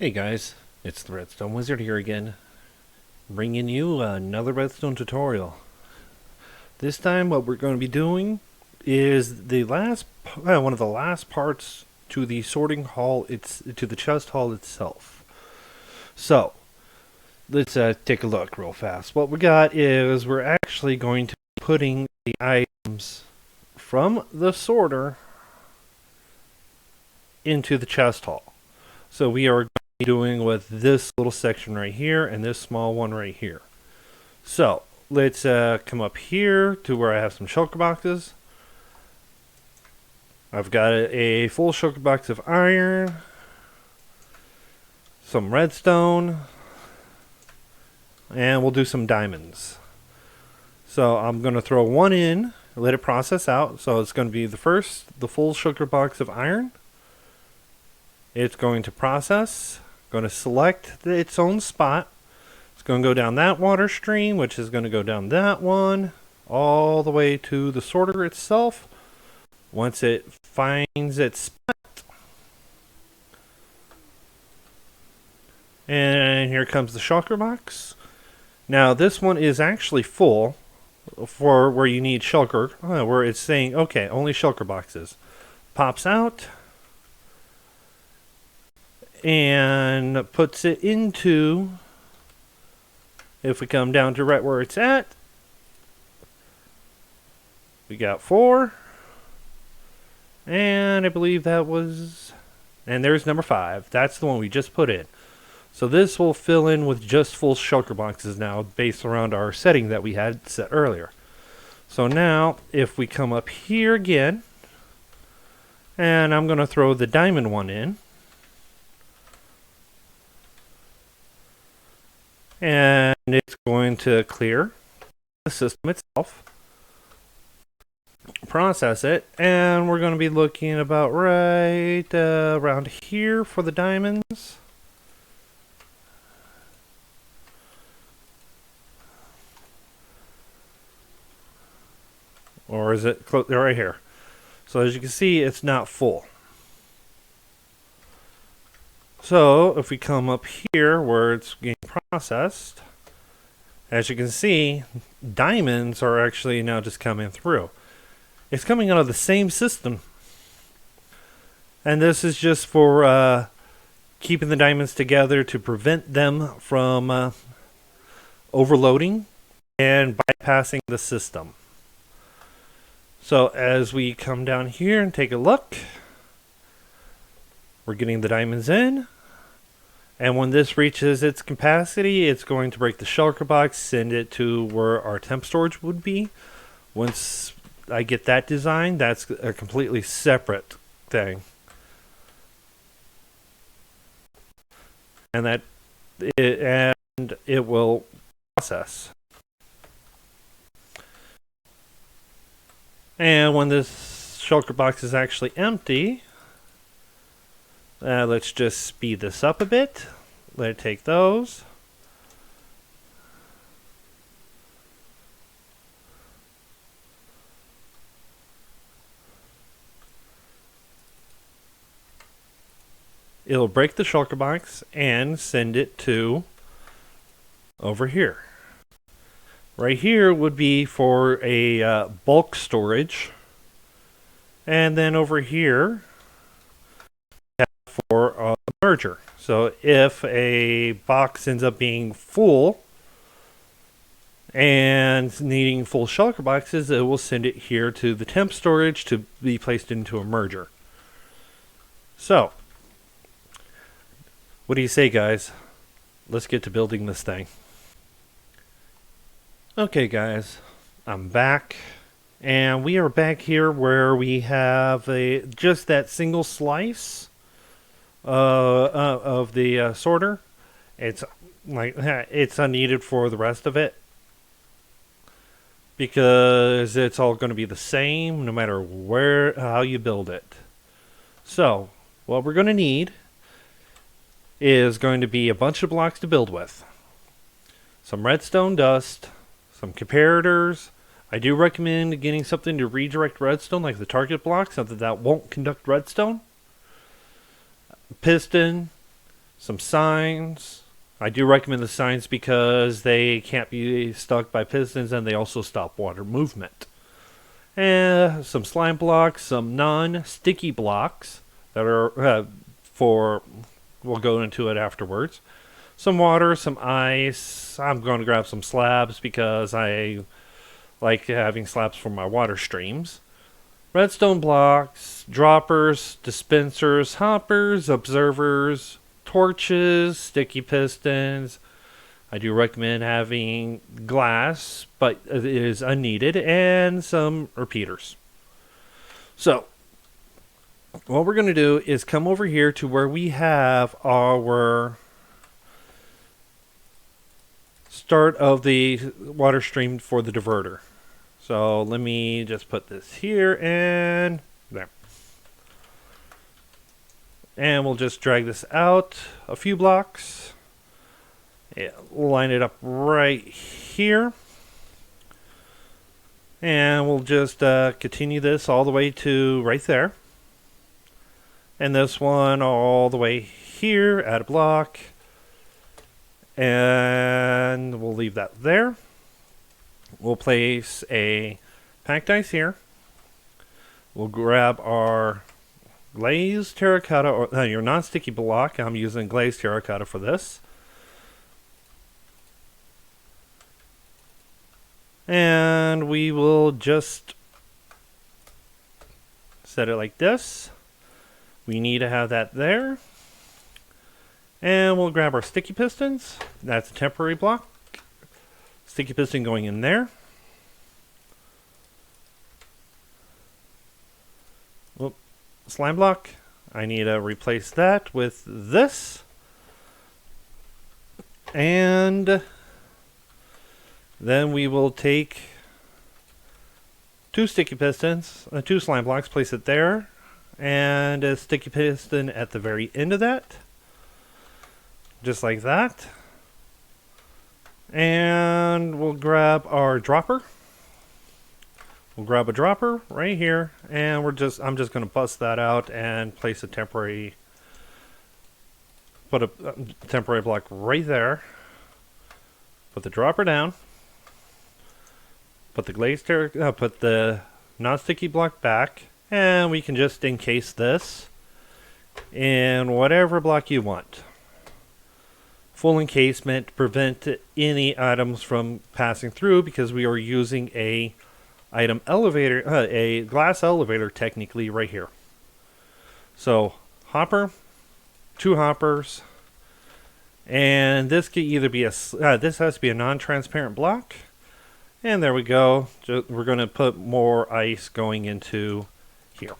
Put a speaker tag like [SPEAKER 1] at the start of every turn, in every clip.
[SPEAKER 1] Hey guys, it's the Redstone Wizard here again, bringing you another Redstone tutorial. This time what we're going to be doing is one of the last parts to the sorting hall, to the chest hall itself. So, let's take a look real fast. What we got is we're actually going to be putting the items from the sorter into the chest hall. So we are doing with this little section right here and this small one right here. So let's come up here to where I have some shulker boxes. I've got a full shulker box of iron, some redstone, and we'll do some diamonds. So I'm going to throw one in, let it process out. So it's going to be the full shulker box of iron. It's going to process, going to select its own spot. It's going to go down that water stream, which is going to go down that one, all the way to the sorter itself. Once it finds its spot, and here comes the shulker box. Now this one is actually full for where you need shulker, where it's saying, okay, only shulker boxes. Pops out and puts it into, if we come down to right where it's at, we got 4, and I believe that was, and there's number 5. That's the one we just put in. So this will fill in with just full shulker boxes now, based around our setting that we had set earlier. So now if we come up here again, and I'm going to throw the diamond one in, and it's going to clear the system itself, process it, and we're going to be looking about right around here for the diamonds. Or is it right here? So as you can see, it's not full. So if we come up here where it's getting processed, as you can see, diamonds are actually now just coming through. It's coming out of the same system. And this is just for keeping the diamonds together to prevent them from overloading and bypassing the system. So as we come down here and take a look, we're getting the diamonds in. And when this reaches its capacity, it's going to break the shulker box, send it to where our temp storage would be. Once I get that design, that's a completely separate thing. And it will process. And when this shulker box is actually empty, let's just speed this up a bit. Let it take those. It'll break the shulker box and send it to over here. Right here would be for a bulk storage. And then over here for a merger. So if a box ends up being full and needing full shulker boxes, it will send it here to the temp storage to be placed into a merger. So, what do you say, guys? Let's get to building this thing. Okay, guys, I'm back. And we are back here where we have just that single slice of the sorter. It's like it's unneeded for the rest of it because it's all going to be the same no matter how you build it. So what we're going to need is going to be a bunch of blocks to build with, some redstone dust, some comparators. I do recommend getting something to redirect redstone, like the target block, something that won't conduct redstone. Piston, some signs. I do recommend the signs because they can't be stuck by pistons and they also stop water movement. And some slime blocks, some non-sticky blocks that are we'll go into it afterwards. Some water, some ice. I'm going to grab some slabs because I like having slabs for my water streams. Redstone blocks, droppers, dispensers, hoppers, observers, torches, sticky pistons. I do recommend having glass, but it is unneeded, and some repeaters. So, what we're going to do is come over here to where we have our start of the water stream for the diverter. So let me just put this here and there. And we'll just drag this out a few blocks. Yeah, line it up right here. And we'll just continue this all the way to right there. And this one all the way here, add a block. And we'll leave that there. We'll place a packed ice here. We'll grab our glazed terracotta, or your non-sticky block. I'm using glazed terracotta for this. And we will just set it like this. We need to have that there. And we'll grab our sticky pistons. That's a temporary block. Sticky piston going in there. Whoop. Slime block. I need to replace that with this. And then we will take two sticky pistons, two slime blocks, place it there, and a sticky piston at the very end of that. Just like that. And we'll grab our dropper. We'll grab a dropper right here, and I'm just going to bust that out and place a temporary block right there. Put the dropper down. Put the non-sticky block back, and we can just encase this in whatever block you want. Full encasement to prevent any items from passing through because we are using a glass elevator technically right here. So hopper, two hoppers, and this could either be this has to be a non-transparent block, and there we go. We're going to put more ice going into here.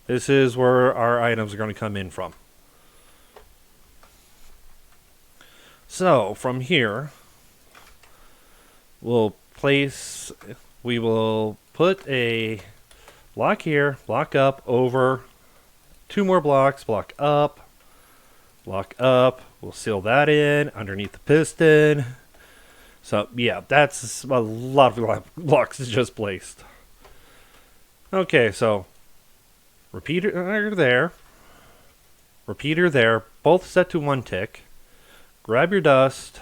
[SPEAKER 1] This is where our items are going to come in from. So from here, we will put a block here, block up, over, two more blocks, block up. We'll seal that in underneath the piston. So yeah, that's a lot of blocks just placed. Okay, so repeater there, both set to 1 tick. Grab your dust,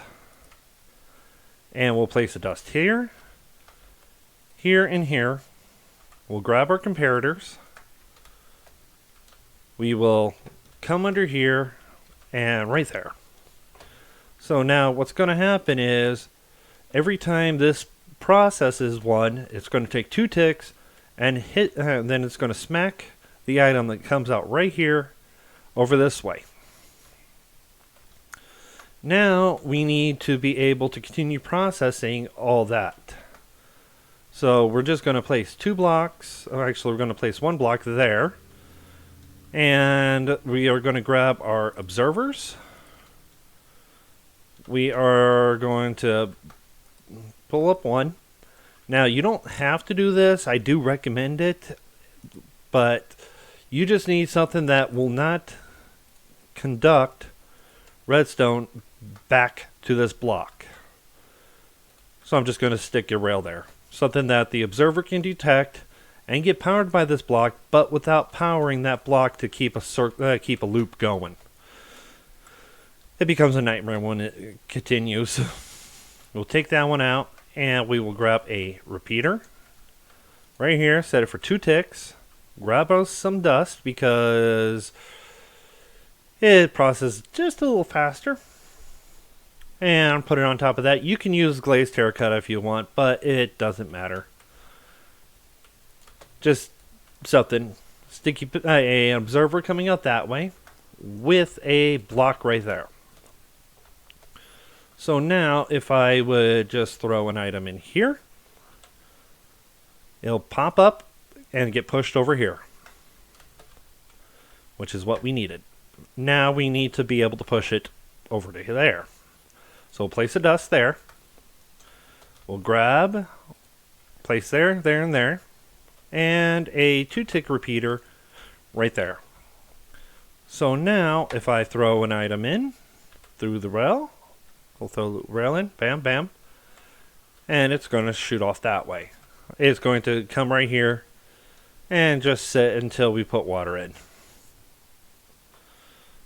[SPEAKER 1] and we'll place the dust here, here, and here. We'll grab our comparators. We will come under here and right there. So now what's going to happen is every time this processes one, it's going to take 2 ticks and then it's going to smack the item that comes out right here over this way. Now we need to be able to continue processing all that. So we're just going to place 2 blocks. Actually, we're going to place 1 block there. And we are going to grab our observers. We are going to pull up 1. Now you don't have to do this. I do recommend it. But you just need something that will not conduct redstone back to this block. So I'm just going to stick a rail there. Something that the observer can detect and get powered by this block, but without powering that block to keep a loop going. it becomes a nightmare when it continues. We'll take that one out, and we will grab a repeater right here, set it for 2 ticks, grab us some dust because it processes just a little faster, and put it on top of that. You can use glazed terracotta if you want, but it doesn't matter. Just something sticky, a observer coming out that way with a block right there. So now if I would just throw an item in here, it'll pop up and get pushed over here, which is what we needed. Now we need to be able to push it over to there. So we'll place a dust there. We'll grab, place there, there, and there, and a 2-tick repeater right there. So now if I throw an item in through the rail, we'll throw the rail in, bam, bam, and it's going to shoot off that way. It's going to come right here and just sit until we put water in.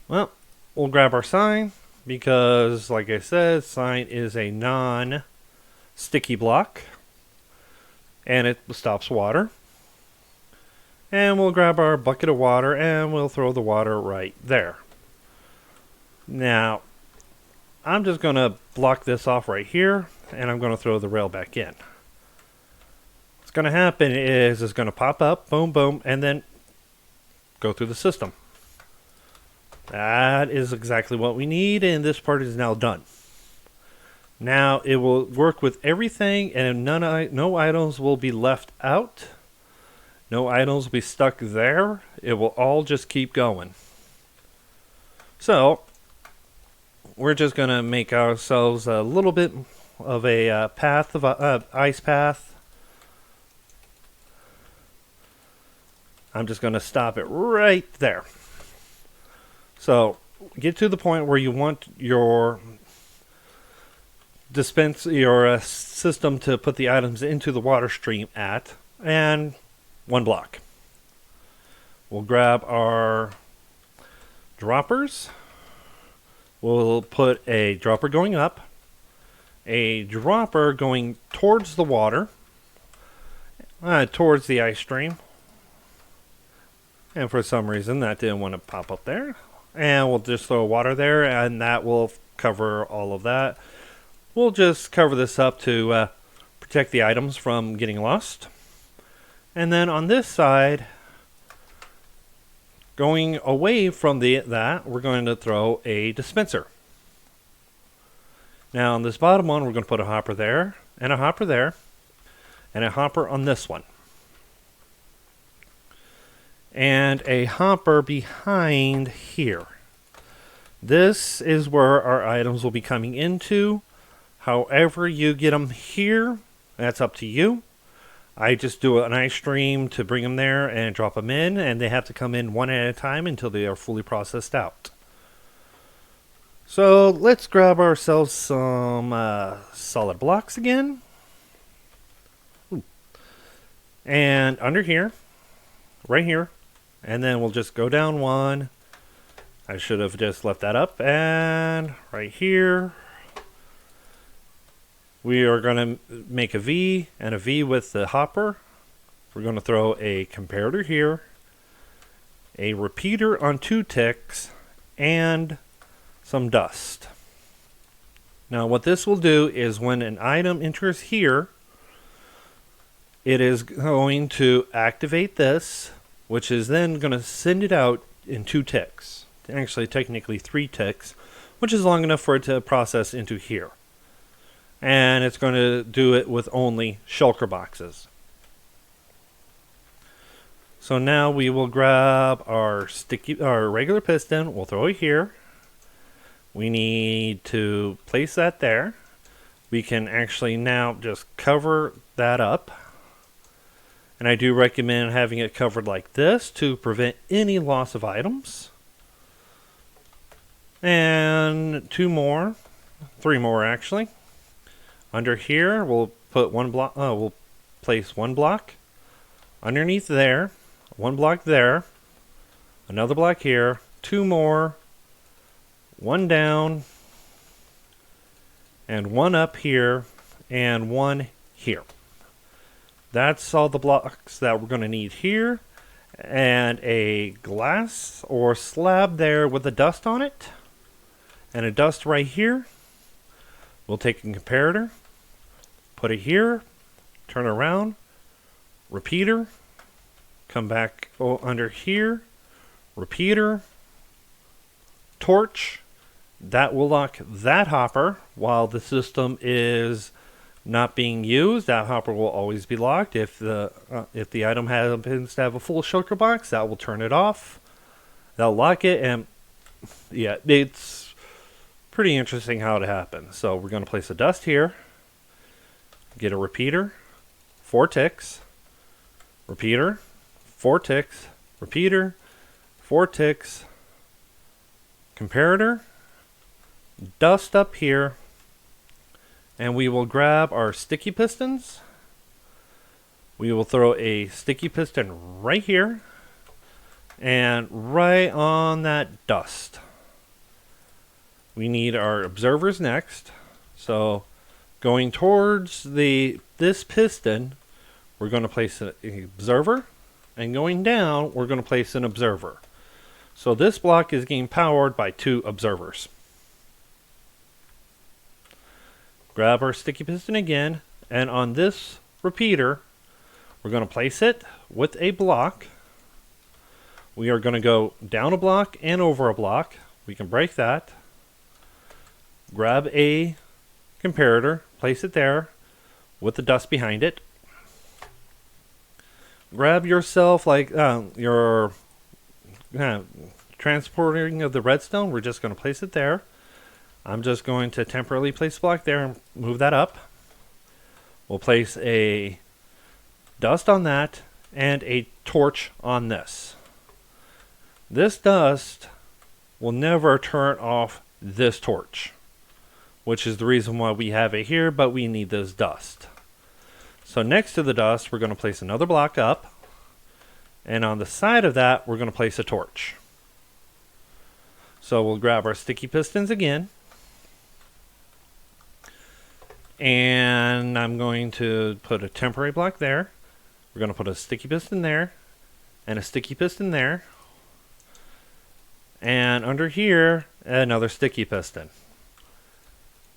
[SPEAKER 1] Well, we'll grab our sign because, like I said, sign is a non-sticky block and it stops water. And we'll grab our bucket of water and we'll throw the water right there. Now, I'm just going to block this off right here and I'm going to throw the rail back in. What's going to happen is it's going to pop up, boom, boom, and then go through the system. That is exactly what we need, and this part is now done. Now it will work with everything, and no items will be left out. No items will be stuck there. It will all just keep going. So we're just going to make ourselves a little bit of a path of ice path. I'm just going to stop it right there. So get to the point where you want your system to put the items into the water stream at, and 1 block. We'll grab our droppers. We'll put a dropper going up, a dropper going towards the water, towards the ice stream. And for some reason that didn't want to pop up there. And we'll just throw water there, and that will cover all of that. We'll just cover this up to protect the items from getting lost. And then on this side, going away from that, we're going to throw a dispenser. Now on this bottom one, we're going to put a hopper there, and a hopper there, and a hopper on this one. And a hopper behind here. This is where our items will be coming into. However you get them here, that's up to you. I just do an ice stream to bring them there and drop them in, and they have to come in one at a time until they are fully processed out. So let's grab ourselves some solid blocks again. Ooh. And under here, right here, and then we'll just go down 1. I should have just left that up. And right here, we are going to make a V and a V with the hopper. We're going to throw a comparator here, a repeater on 2 ticks, and some dust. Now what this will do is when an item enters here, it is going to activate this, which is then going to send it out in 2 ticks. Actually, technically 3 ticks, which is long enough for it to process into here. And it's going to do it with only shulker boxes. So now we will grab our regular piston. We'll throw it here. We need to place that there. We can actually now just cover that up. And I do recommend having it covered like this to prevent any loss of items. And 2 more, 3 more actually. Under here, we'll put 1 block. We'll place 1 block underneath there, 1 block there, another block here, 2 more, one down, and one up here, and one here. That's all the blocks that we're going to need here. And a glass or slab there with the dust on it. And a dust right here. We'll take a comparator, put it here, turn around, repeater, come back under here, repeater, torch. That will lock that hopper while the system is not being used. That hopper will always be locked. If the item happens to have a full shulker box, that will turn it off. That'll lock it, and yeah, it's pretty interesting how it happens. So we're going to place a dust here, get a repeater, 4 ticks, repeater, 4 ticks, repeater, 4 ticks, comparator, dust up here, and we will grab our sticky pistons. We will throw a sticky piston right here and right on that dust. We need our observers next. So going towards this piston, we're going to place an observer, and going down, we're going to place an observer. So this block is getting powered by 2 observers. Grab our sticky piston again, and on this repeater, we're going to place it with a block. We are going to go down a block and over a block. We can break that. Grab a comparator, place it there with the dust behind it. Grab yourself like your transporting of the redstone. We're just going to place it there. I'm just going to temporarily place a block there and move that up. We'll place a dust on that and a torch on this. This dust will never turn off this torch, which is the reason why we have it here, but we need this dust. So next to the dust, we're going to place another block up, and on the side of that, we're going to place a torch. So we'll grab our sticky pistons again, and I'm going to put a temporary block there. We're going to put a sticky piston there, and a sticky piston there, and under here, another sticky piston.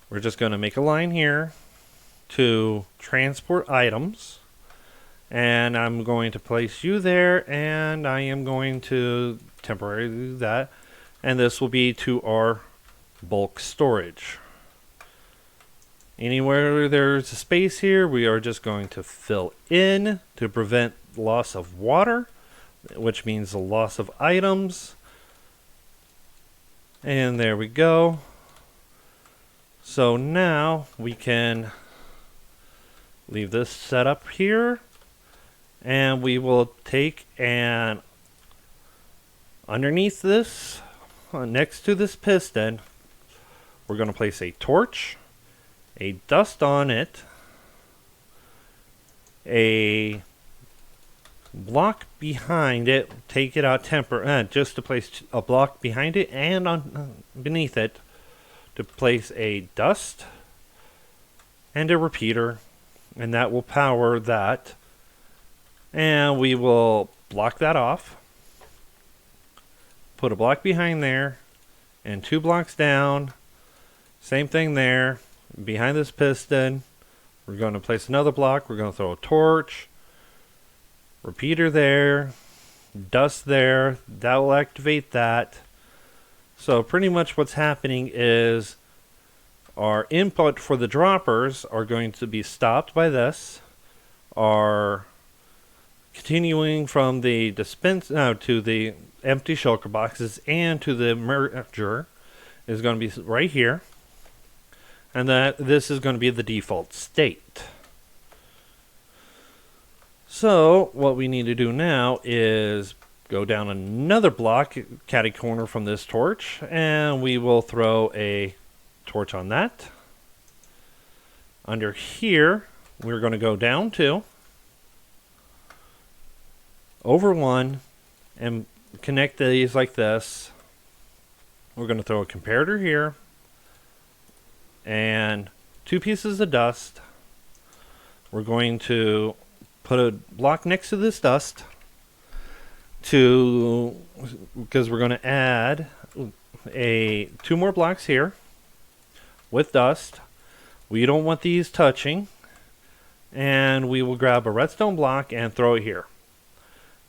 [SPEAKER 1] We're just going to make a line here to transport items, and I'm going to place you there, and I am going to temporarily do that, and this will be to our bulk storage. Anywhere there's a space here, we are just going to fill in to prevent loss of water, which means the loss of items. And there we go. So now we can leave this set up here, and we will take and underneath this, next to this piston, we're going to place a torch, a dust on it, a block behind it, take it out just to place a block behind it, and on beneath it to place a dust and a repeater, and that will power that. And we will block that off, put a block behind there, and 2 blocks down, same thing there. Behind this piston, we're going to place another block. We're going to throw a torch, repeater there, dust there. That will activate that. So pretty much what's happening is our input for the droppers are going to be stopped by this. Our continuing from the dispense to the empty shulker boxes and to the merger is going to be right here. And that this is going to be the default state. So what we need to do now is go down another block, catty corner from this torch, and we will throw a torch on that. Under here, we're going to go down 2, over 1, and connect these like this. We're going to throw a comparator here and 2 pieces of dust. We're going to put a block next to this dust because we're going to add 2 more blocks here with dust. We don't want these touching, and we will grab a redstone block and throw it here.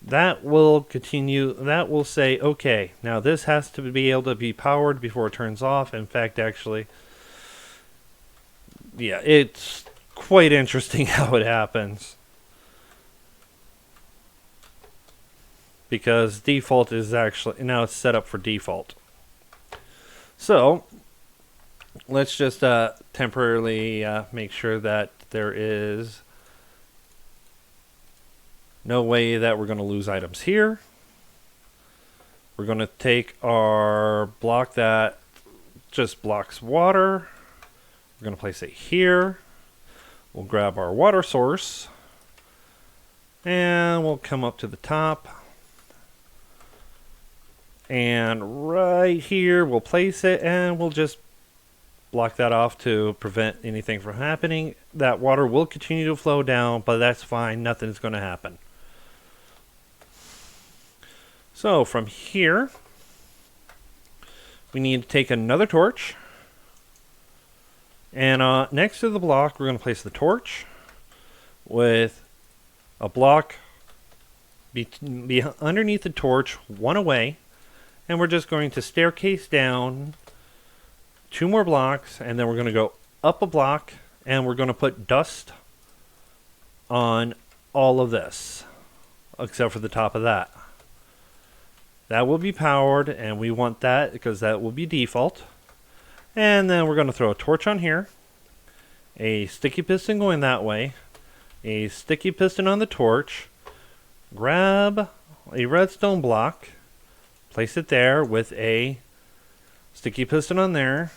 [SPEAKER 1] That will continue, that will say, okay, now this has to be able to be powered before it turns off. In fact, actually, yeah, it's quite interesting how it happens. Because default is actually, now it's set up for default. So, let's just temporarily make sure that there is no way that we're going to lose items here. We're going to take our block that just blocks water. We're going to place it here. We'll grab our water source. And we'll come up to the top. And right here, we'll place it, and we'll just block that off to prevent anything from happening. That water will continue to flow down, but that's fine. Nothing's going to happen. So from here, we need to take another torch. And next to the block, we're going to place the torch with a block underneath the torch, 1 away. And we're just going to staircase down 2 more blocks, and then we're going to go up a block, and we're going to put dust on all of this, except for the top of that. That will be powered, and we want that because that will be default. And then we're going to throw a torch on here, a sticky piston going that way, a sticky piston on the torch, grab a redstone block, place it there with a sticky piston on there,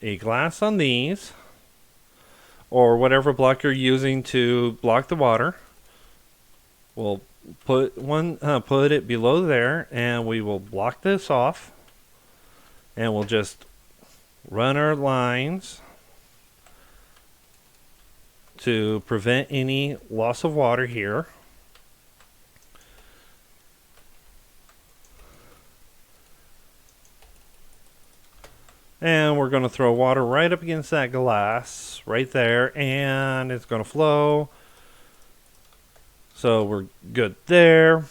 [SPEAKER 1] a glass on these, or whatever block you're using to block the water. We'll put it below there, and we will block this off, and we'll just run our lines to prevent any loss of water here. And we're going to throw water right up against that glass right there, and it's going to flow. So we're good there.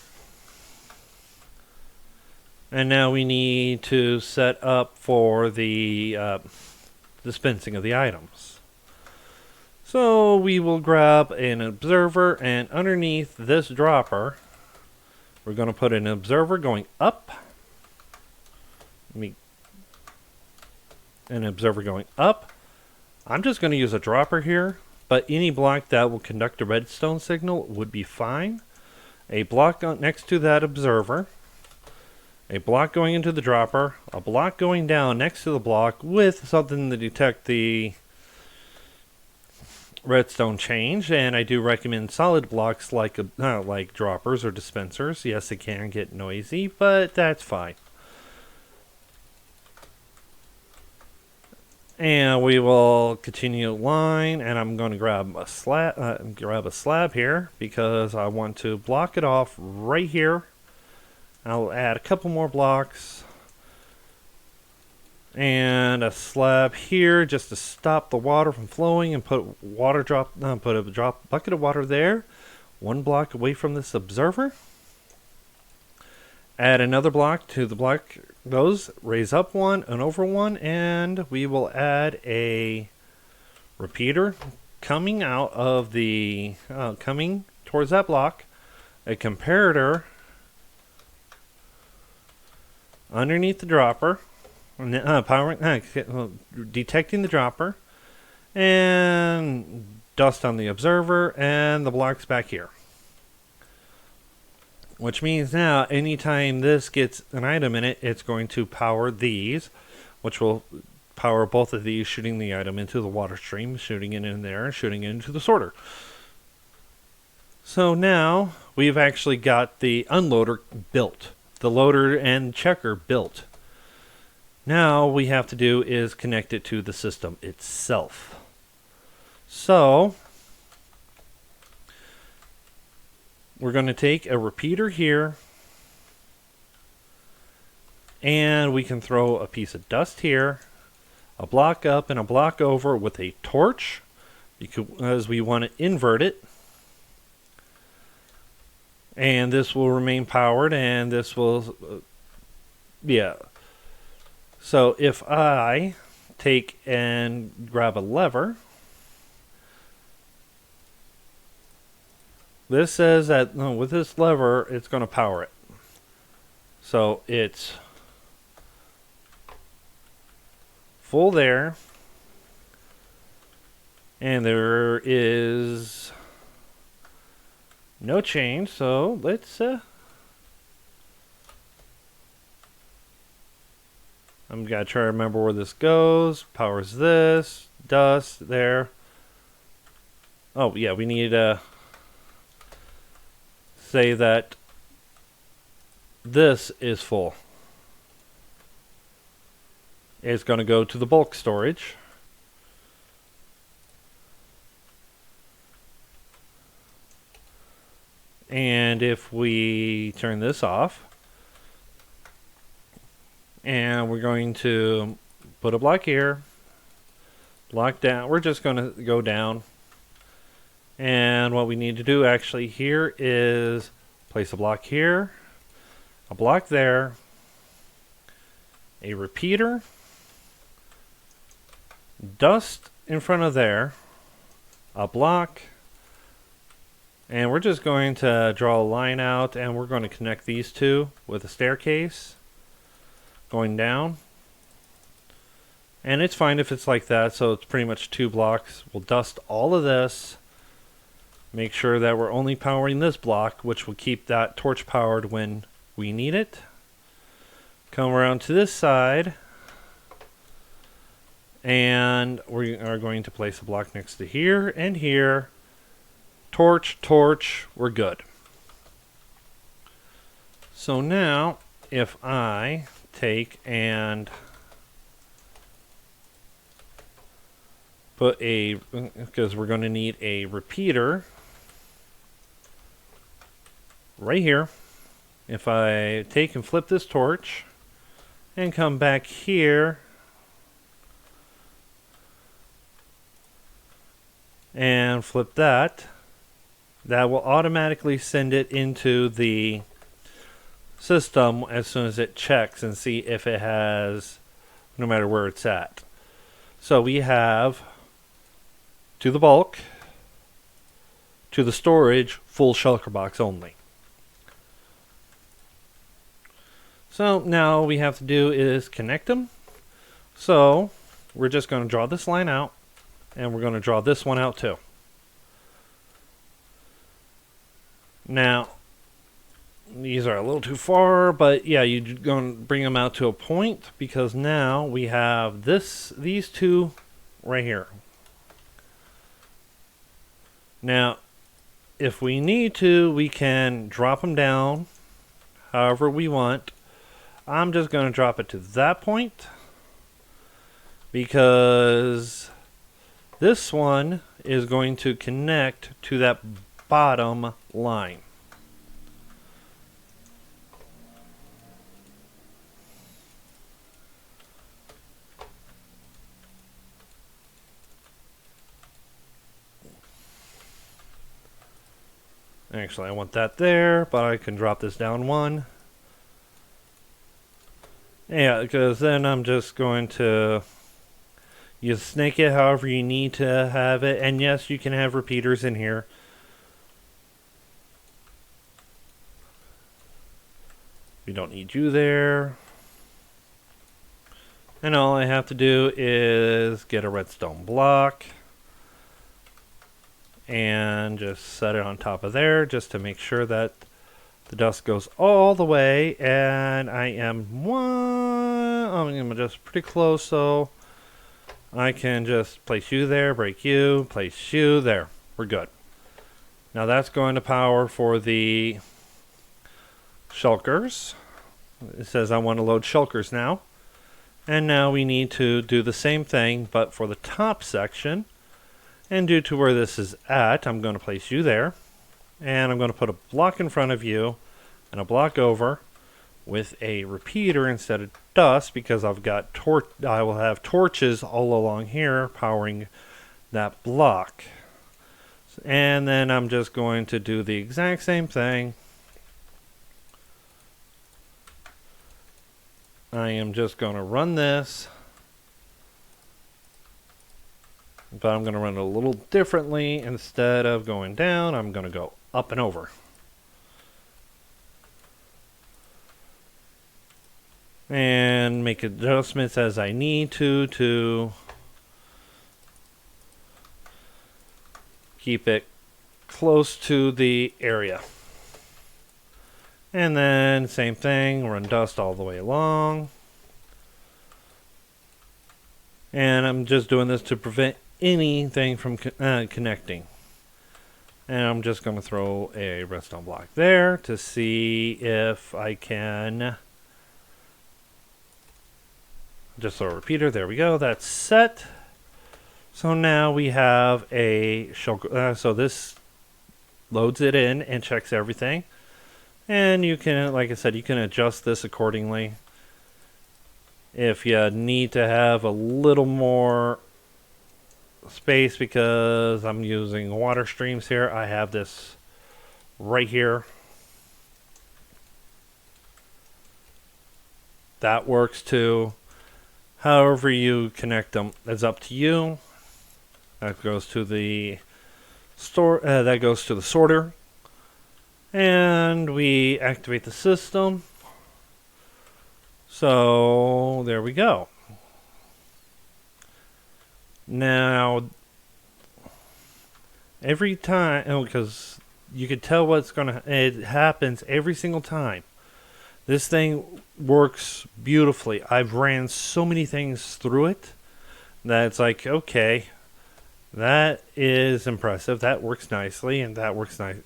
[SPEAKER 1] And now we need to set up for the dispensing of the items. So we will grab an observer, and underneath this dropper, we're going to put an observer going up. An observer going up. I'm just going to use a dropper here, but any block that will conduct a redstone signal would be fine. A block next to that observer, a block going into the dropper, a block going down next to the block with something to detect the redstone change. And I do recommend solid blocks like droppers or dispensers. Yes, it can get noisy, but that's fine. And we will continue line, and I'm going to grab a slab here because I want to block it off right here. I'll add a couple more blocks and a slab here just to stop the water from flowing, and put a bucket of water there, 1 block away from this observer. Add another block to the block. Those raise up 1 and over 1, and we will add a repeater coming out of the coming towards that block, a comparator underneath the dropper, detecting the dropper, and dust on the observer, and the blocks back here. Which means now, anytime this gets an item in it, it's going to power these, which will power both of these, shooting the item into the water stream, shooting it in there, and shooting it into the sorter. So now, we've actually got the unloader built. The loader and checker built. Now we have to do is connect it to the system itself. So we're going to take a repeater here, and we can throw a piece of dust here, a block up and a block over with a torch, because we want to invert it. And this will remain powered, and this will, yeah. So if I take and grab a lever, this says that with this lever, it's going to power it. So it's full there, and there is no change. So let's I'm gonna try to remember where this goes. Powers this, dust there. Oh yeah, we need to say that this is full. It's going to go to the bulk storage. And if we turn this off, and we're going to put a block here, block down, we're just going to go down. And what we need to do actually here is place a block here, a block there, a repeater, dust in front of there, a block, and we're just going to draw a line out, and we're going to connect these two with a staircase going down. And it's fine if it's like that, so it's pretty much 2 blocks. We'll dust all of this, make sure that we're only powering this block, which will keep that torch powered when we need it. Come around to this side, and we are going to place a block next to here and here. Torch, torch, we're good. So now, if I take and put a, because we're going to need a repeater right here. If I take and flip this torch and come back here and flip that, that will automatically send it into the system as soon as it checks and see if it has, no matter where it's at. So we have to the bulk, to the storage, full shulker box only. So now all we have to do is connect them. So we're just going to draw this line out, and we're going to draw this one out too. Now, these are a little too far, but yeah, you're going to bring them out to a point, because now we have these two right here. Now, if we need to, we can drop them down however we want. I'm just going to drop it to that point, because this one is going to connect to that bottom line. Actually, I want that there, but I can drop this down one. Yeah, because then I'm just going to snake it however you need to have it. And yes, you can have repeaters in here. We don't need you there. And all I have to do is get a redstone block and just set it on top of there, just to make sure that the dust goes all the way. And I'm just pretty close, so I can just place you there, break you, place you there. We're good. Now that's going to power for the shulkers. It says I want to load shulkers now. And now we need to do the same thing, but for the top section. And due to where this is at, I'm going to place you there. And I'm going to put a block in front of you and a block over with a repeater instead of dust, because I will have torches all along here powering that block. And then I'm just going to do the exact same thing. I am just going to run this, but I'm going to run it a little differently. Instead of going down, I'm going to go up and over. And make adjustments as I need to keep it close to the area. And then same thing, run dust all the way along. And I'm just doing this to prevent anything from connecting. And I'm just going to throw a redstone block there to see if I can just throw a repeater. There we go. That's set. So now we have a Shulker. So this loads it in and checks everything. And you can, like I said, you can adjust this accordingly. If you need to have a little more space, because I'm using water streams here, I have this right here. That works too. However you connect them, it's up to you. That goes to the that goes to the sorter. And we activate the system. So there we go. Now, every time, because you could tell what's it happens every single time. This thing works beautifully. I've ran so many things through it that it's like, okay, that is impressive. That works nicely, and that works nice.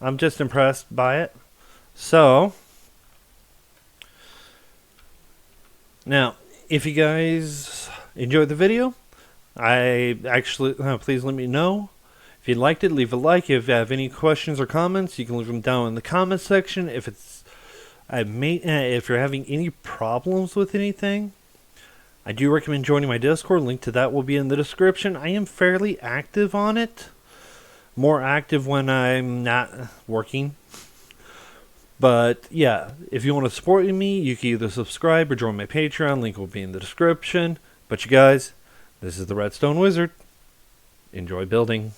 [SPEAKER 1] I'm just impressed by it. So, now, if you guys enjoyed the video, please let me know. If you liked it, leave a like. If you have any questions or comments, you can leave them down in the comments section. If you're having any problems with anything, I do recommend joining my Discord. Link to that will be in the description. I am fairly active on it. More active when I'm not working. But yeah, if you want to support me, you can either subscribe or join my Patreon. Link will be in the description. But you guys, this is the Redstone Wizard. Enjoy building.